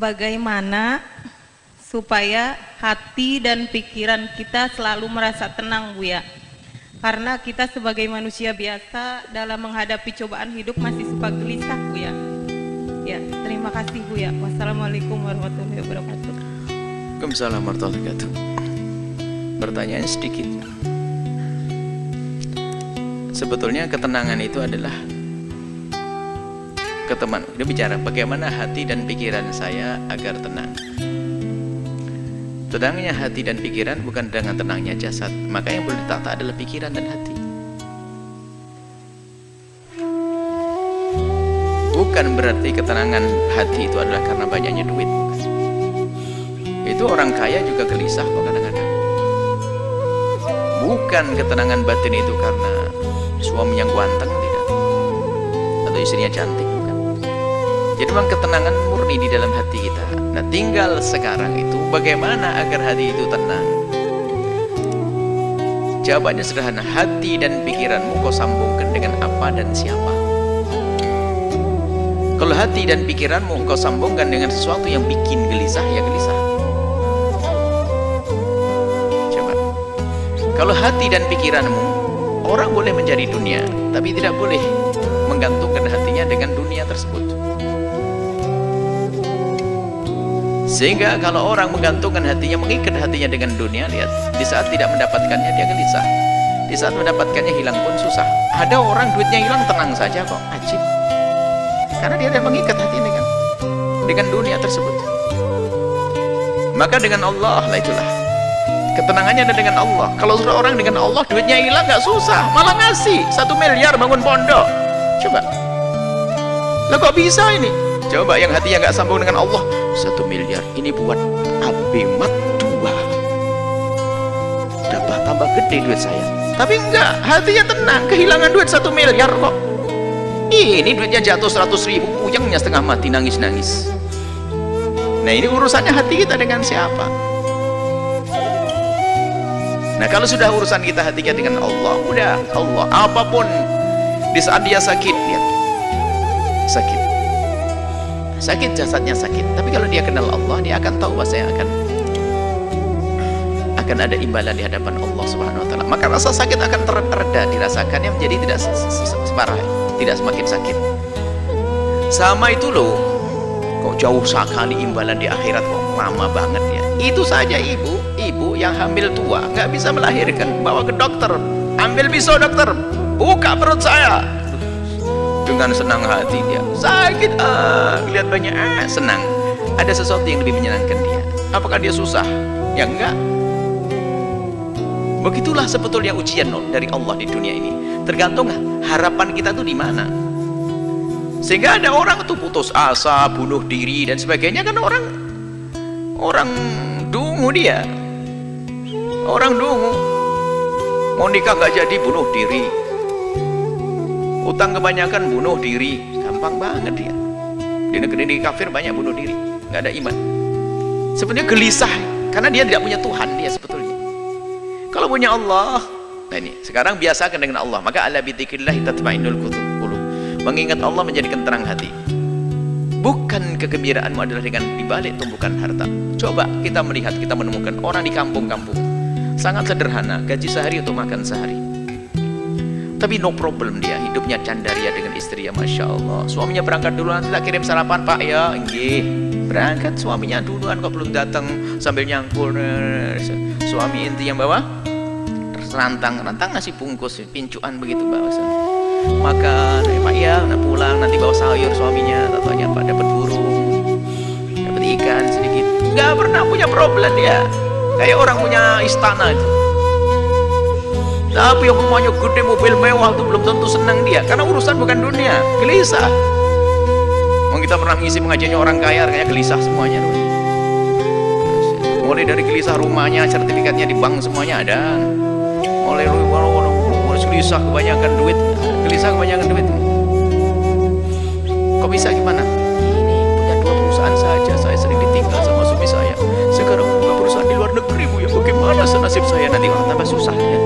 bagaimana supaya hati dan pikiran kita selalu merasa tenang, Bu ya. Karena kita sebagai manusia biasa dalam menghadapi cobaan hidup masih suka gelisah, Bu ya. Ya, terima kasih Bu ya. Wassalamualaikum warahmatullahi wabarakatuh. Waalaikumsalam warahmatullahi wabarakatuh. Pertanyaan sedikit. Sebetulnya ketenangan itu adalah dia bicara bagaimana hati dan pikiran saya agar tenang. Tenangnya hati dan pikiran bukan dengan tenangnya jasad. Maka yang boleh ditata adalah pikiran dan hati. Bukan berarti ketenangan hati itu adalah karena banyaknya duit, bukan. Itu orang kaya juga gelisah kok kadang-kadang. Bukan ketenangan batin itu karena suami yang ganteng, tidak, atau istrinya cantik, bukan. Jadi memang ketenangan murni di dalam hati kita. Nah, tinggal sekarang itu bagaimana agar hati itu tenang. Jawabannya sederhana, hati dan pikiranmu kau sambungkan dengan apa dan siapa. Kalau hati dan pikiranmu kau sambungkan dengan sesuatu yang bikin gelisah, ya gelisah. Coba. Kalau hati dan pikiranmu, orang boleh mencari dunia, tapi tidak boleh menggantungkan hatinya dengan dunia tersebut. Sehingga kalau orang menggantungkan hatinya, mengikat hatinya dengan dunia, lihat, di saat tidak mendapatkannya dia gelisah, di saat mendapatkannya hilang pun susah. Ada orang duitnya hilang tenang saja kok, ajib, karena dia tidak mengikat hatinya dengan dunia tersebut. Maka dengan Allah lah, itulah ketenangannya ada dengan Allah. Kalau sudah orang dengan Allah, duitnya hilang nggak susah, malah ngasih 1 miliar bangun pondok. Coba, lah kok bisa ini? Coba yang hatinya nggak sambung dengan Allah, 1 miliar ini buat abemat 2, tambah gede duit saya. Tapi enggak, hatinya tenang, kehilangan duit 1 miliar kok. Ini duitnya jatuh 100.000, puyengnya setengah mati, nangis-nangis. Nah, ini urusannya hati kita dengan siapa. Nah, kalau sudah urusan kita hati kita dengan Allah, udah Allah. Apapun di saat dia sakit, lihat, sakit jasadnya sakit, tapi kalau dia kenal Allah, dia akan tahu bahwa saya akan ada imbalan di hadapan Allah Subhanahu wa taala. Maka rasa sakit akan tereda dirasakannya, menjadi tidak separah, tidak semakin sakit. Sama itu loh, kok jauh sekali imbalan di akhirat, kok lama banget ya. Itu saja ibu yang hamil tua, nggak bisa melahirkan, bawa ke dokter, ambil pisau dokter, buka perut saya. Dengan senang hati dia, sakit, lihat banyak, senang. Ada sesuatu yang lebih menyenangkan dia. Apakah dia susah? Ya enggak. Begitulah sebetulnya ujian dari Allah di dunia ini. Tergantung harapan kita tuh di mana. Sehingga ada orang tuh putus asa, bunuh diri dan sebagainya, kan orang dungu dia. Orang dungu. Mau nikah nggak jadi, bunuh diri. Utang kebanyakan, bunuh diri. Gampang banget dia. Di negeri kafir banyak bunuh diri, nggak ada iman. Sebenarnya gelisah karena dia tidak punya Tuhan dia sebetulnya. Kalau punya Allah, nah ini sekarang biasakan dengan Allah. Maka ala bidzikrillah tatma'innul qulub. Mengingat Allah menjadikan tenang hati. Bukan kegembiraanmu adalah dengan dibalik tumpukan harta. Coba kita melihat, kita menemukan orang di kampung-kampung sangat sederhana, gaji sehari untuk makan sehari. Tapi no problem, dia hidupnya candaria dengan istri, ya Masya Allah. Suaminya berangkat duluan, kita kirim sarapan Pak ya, nggih. Berangkat suaminya duluan kok belum datang, sambil nyangkul. Suami inti yang bawa rantang ngasih bungkus pincuan begitu bawa. Makan, Pak ya, pulang nanti bawa sayur suaminya, tatanya Pak dapat burung, dapat ikan sedikit. Nggak pernah punya problem dia, kayak orang punya istana itu. Tapi yang rumahnya gede, mobil mewah itu belum tentu senang dia, karena urusan bukan dunia, gelisah. Kita pernah ngisi pengajiannya orang kaya, kayaknya gelisah semuanya. Mulai dari gelisah rumahnya, sertifikatnya di bank semuanya ada. Mulai gelisah kebanyakan duit, Kok bisa gimana? Ini punya 2 perusahaan saja, saya sering ditinggal sama suami saya. Sekarang buka perusahaan di luar negeri, Bu ya. Bagaimana nasib saya nanti? Wah, tambah susah ya.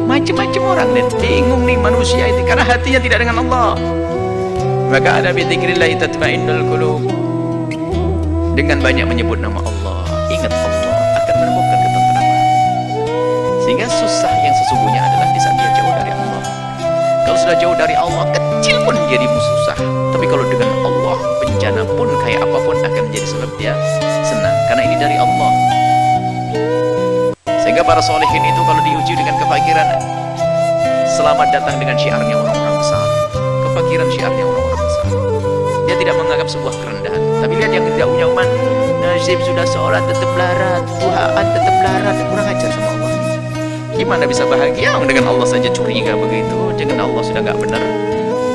Macam-macam orang dan bingung nih manusia itu karena hatinya tidak dengan Allah. Maka ada bidzikrillah tatma'innul qulub. dengan banyak menyebut nama Allah, ingat Allah, akan menemukan ketentraman. Sehingga susah yang sesungguhnya adalah di saat dia jauh dari Allah. Kalau sudah jauh dari Allah, kecil pun jadi susah. Tapi kalau dengan Allah, bencana pun kayak apapun akan menjadi sebab dia senang, karena ini dari Allah. Sehingga para solehin itu kalau diuji dengan kefakiran, selamat datang dengan syiarnya orang-orang besar. Kefakiran syiarnya orang-orang besar. Dia tidak menganggap sebuah kerendahan. Tapi lihat yang tidak punya umat, nasib sudah sholat tetap larat, Tuhan tetap larat, kurang ajar sama Allah. Gimana bisa bahagia dengan Allah saja curiga begitu? Dengan Allah sudah nggak benar.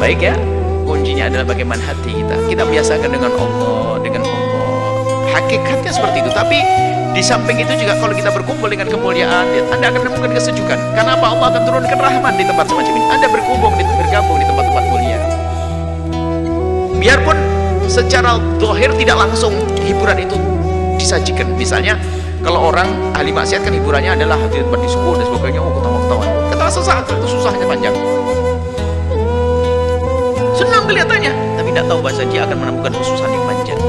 Baik ya, kuncinya adalah bagaimana hati kita. Kita biasakan dengan Allah, dengan Allah. Hakikatnya seperti itu. Tapi di samping itu juga kalau kita berkumpul dengan kemuliaan, Anda akan menemukan kesejukan. Kenapa Allah akan turunkan rahmat di tempat semacam ini? Anda bergabung di tempat-tempat mulia. Biarpun secara zahir tidak langsung hiburan itu disajikan. Misalnya kalau orang ahli maksiat kan hiburannya adalah hadir tempat diskusi dan sebagainya, ketawa-ketawa. Ketawa sesaat itu susahnya panjang. Senang kelihatannya, tapi tidak tahu bahasa dia akan menemukan kesusahan yang panjang.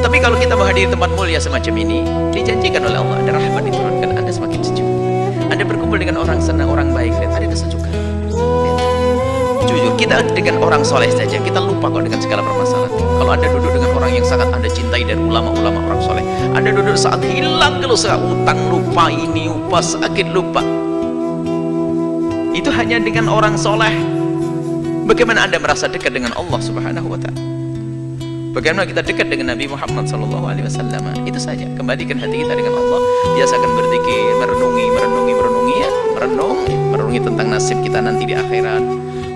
Tapi kalau kita menghadiri tempat mulia semacam ini, dijanjikan oleh Allah ada rahmat diturunkan, Anda semakin sejuk. Anda berkumpul dengan orang senang, orang baik, lihat ada kesejukan. Jujur, kita dengan orang soleh saja, kita lupa kok dengan segala permasalahan. Kalau Anda duduk dengan orang yang sangat Anda cintai dari ulama-ulama orang soleh, Anda duduk saat hilang kalau saat utang lupa, ini lupa, sakit lupa. Itu hanya dengan orang soleh. Bagaimana Anda merasa dekat dengan Allah Subhanahu wa Ta'ala? Bagaimana kita dekat dengan Nabi Muhammad SAW? Itu saja. Kembalikan hati kita dengan Allah. Biasakan berzikir, merenungi tentang nasib kita nanti di akhirat.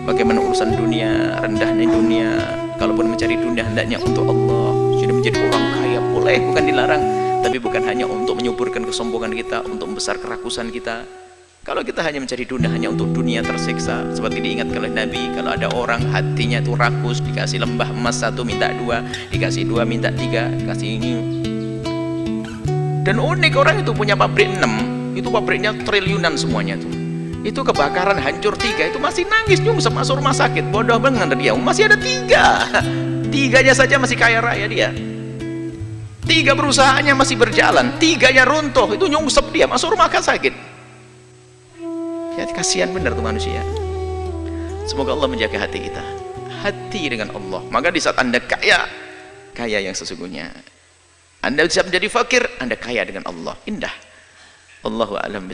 Bagaimana urusan dunia, rendahnya dunia. Kalaupun mencari dunia hendaknya untuk Allah. Sudah menjadi orang kaya boleh, bukan dilarang. Tapi bukan hanya untuk menyuburkan kesombongan kita, untuk membesar kerakusan kita. Kalau kita hanya mencari dunia hanya untuk dunia tersiksa, seperti diingatkan oleh Nabi, kalau ada orang hatinya itu rakus, dikasih lembah emas 1 minta 2, dikasih 2 minta 3, kasih ini. Dan unik, orang itu punya pabrik 6, itu pabriknya triliunan semuanya tuh. Itu kebakaran hancur 3, itu masih nangis nyungsep masuk rumah sakit. Bodoh banget dia, masih ada 3. 3-nya saja masih kaya raya dia. 3 perusahaannya masih berjalan, 3-nya runtuh, itu nyungsep dia masuk rumah sakit. Ya, kasihan benar tuh manusia. Semoga Allah menjaga hati kita, hati dengan Allah. Maka di saat Anda kaya yang sesungguhnya. Anda bisa menjadi fakir, Anda kaya dengan Allah. Indah. Allahu a'lam.